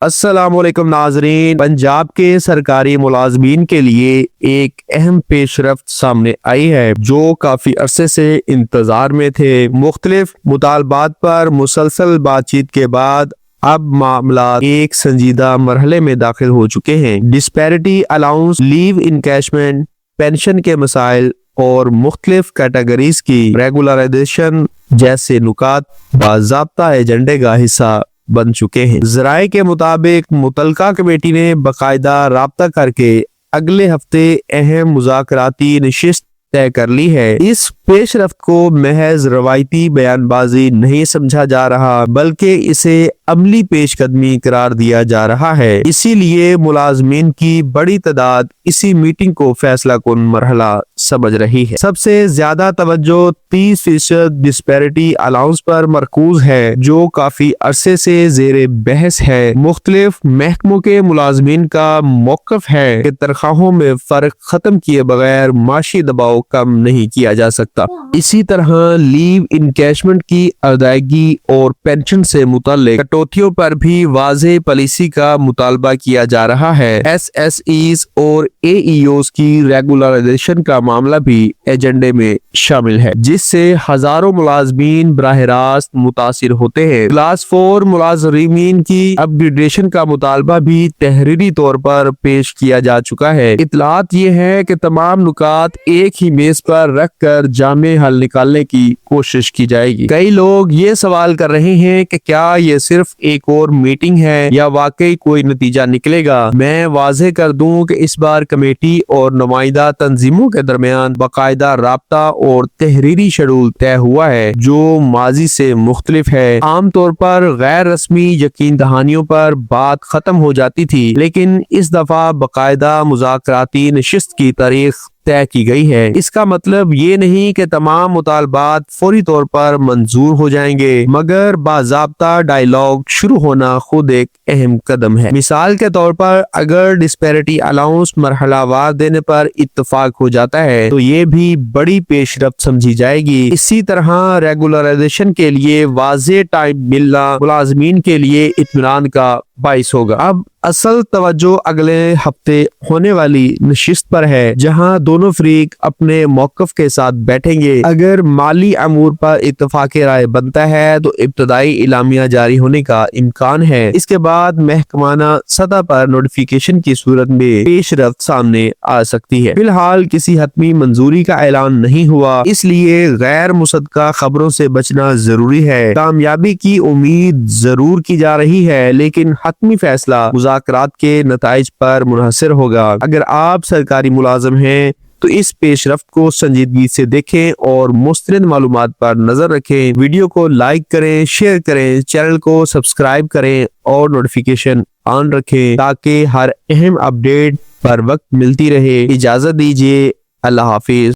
السلام علیکم ناظرین، پنجاب کے سرکاری ملازمین کے لیے ایک اہم پیش رفت سامنے آئی ہے جو کافی عرصے سے انتظار میں تھے۔ مختلف مطالبات پر مسلسل بات چیت کے بعد اب معاملات ایک سنجیدہ مرحلے میں داخل ہو چکے ہیں۔ ڈسپیرٹی الاؤنس، لیو انکیشمنٹ، پینشن کے مسائل اور مختلف کیٹیگریز کی ریگولرائزیشن جیسے نکات باضابطہ ایجنڈے کا حصہ بن چکے ہیں۔ ذرائع کے مطابق متعلقہ کمیٹی نے باقاعدہ رابطہ کر کے اگلے ہفتے اہم مذاکراتی نشست طے کر لی ہے۔ اس پیش رفت کو محض روایتی بیان بازی نہیں سمجھا جا رہا بلکہ اسے عملی پیش قدمی قرار دیا جا رہا ہے۔ اسی لیے ملازمین کی بڑی تعداد اسی میٹنگ کو فیصلہ کن مرحلہ سمجھ رہی ہے۔ سب سے زیادہ توجہ 30% ڈسپیرٹی الاؤنس پر مرکوز ہے جو کافی عرصے سے زیر بحث ہے۔ مختلف محکموں کے ملازمین کا موقف ہے کہ تنخواہوں میں فرق ختم کیے بغیر معاشی دباؤ کم نہیں کیا جا سکتا۔ اسی طرح لیو انکیشمنٹ کی ادائیگی اور پینشن سے متعلق کٹوتیوں پر بھی واضح پالیسی کا مطالبہ کیا جا رہا ہے۔ ایس ایس ایز اور اے ای اوز کی ریگولرائزیشن کا معاملہ بھی ایجنڈے میں شامل ہے جس سے ہزاروں ملازمین براہ راست متاثر ہوتے ہیں۔ کلاس 4 ملازمین کی اپ گریڈیشن کا مطالبہ بھی تحریری طور پر پیش کیا جا چکا ہے۔ اطلاعات یہ ہے کہ تمام نکات ایک ہی میز پر رکھ کر جامع حل نکالنے کی کوشش کی جائے گی۔ کئی لوگ یہ سوال کر رہے ہیں کہ کیا یہ صرف ایک اور میٹنگ ہے یا واقعی کوئی نتیجہ نکلے گا۔ میں واضح کر دوں کہ اس بار کمیٹی اور نمائندہ تنظیموں کے درمیان باقاعدہ رابطہ اور تحریری شیڈول طے ہوا ہے جو ماضی سے مختلف ہے۔ عام طور پر غیر رسمی یقین دہانیوں پر بات ختم ہو جاتی تھی لیکن اس دفعہ باقاعدہ مذاکراتی نشست کی تاریخ طے کی گئی ہے۔ اس کا مطلب یہ نہیں کہ تمام مطالبات فوری طور پر منظور ہو جائیں گے مگر باضابطہ ڈائیلاگ شروع ہونا خود ایک اہم قدم ہے۔ مثال کے طور پر اگر ڈسپیرٹی الاؤنس مرحلہ وار دینے پر اتفاق ہو جاتا ہے تو یہ بھی بڑی پیش رفت سمجھی جائے گی۔ اسی طرح ریگولرائزیشن کے لیے واضح ٹائم ملنا ملازمین کے لیے اطمینان کا باعث ہوگا۔ اب اصل توجہ اگلے ہفتے ہونے والی نشست پر ہے جہاں دونوں فریق اپنے موقف کے ساتھ بیٹھیں گے۔ اگر مالی امور پر اتفاق رائے بنتا ہے تو ابتدائی اعلامیہ جاری ہونے کا امکان ہے۔ اس کے بعد محکمانہ سطح پر نوٹیفیکیشن کی صورت میں پیش رفت سامنے آ سکتی ہے۔ فی الحال کسی حتمی منظوری کا اعلان نہیں ہوا اس لیے غیر مصدقہ خبروں سے بچنا ضروری ہے۔ کامیابی کی امید ضرور کی جا رہی ہے لیکن حتمی فیصلہ مذاکرات کے نتائج پر منحصر ہوگا۔ اگر آپ سرکاری ملازم ہیں تو اس پیش رفت کو سنجیدگی سے دیکھیں اور مستند معلومات پر نظر رکھیں۔ ویڈیو کو لائک کریں، شیئر کریں، چینل کو سبسکرائب کریں اور نوٹیفیکیشن آن رکھیں تاکہ ہر اہم اپڈیٹ پر وقت ملتی رہے۔ اجازت دیجیے، اللہ حافظ۔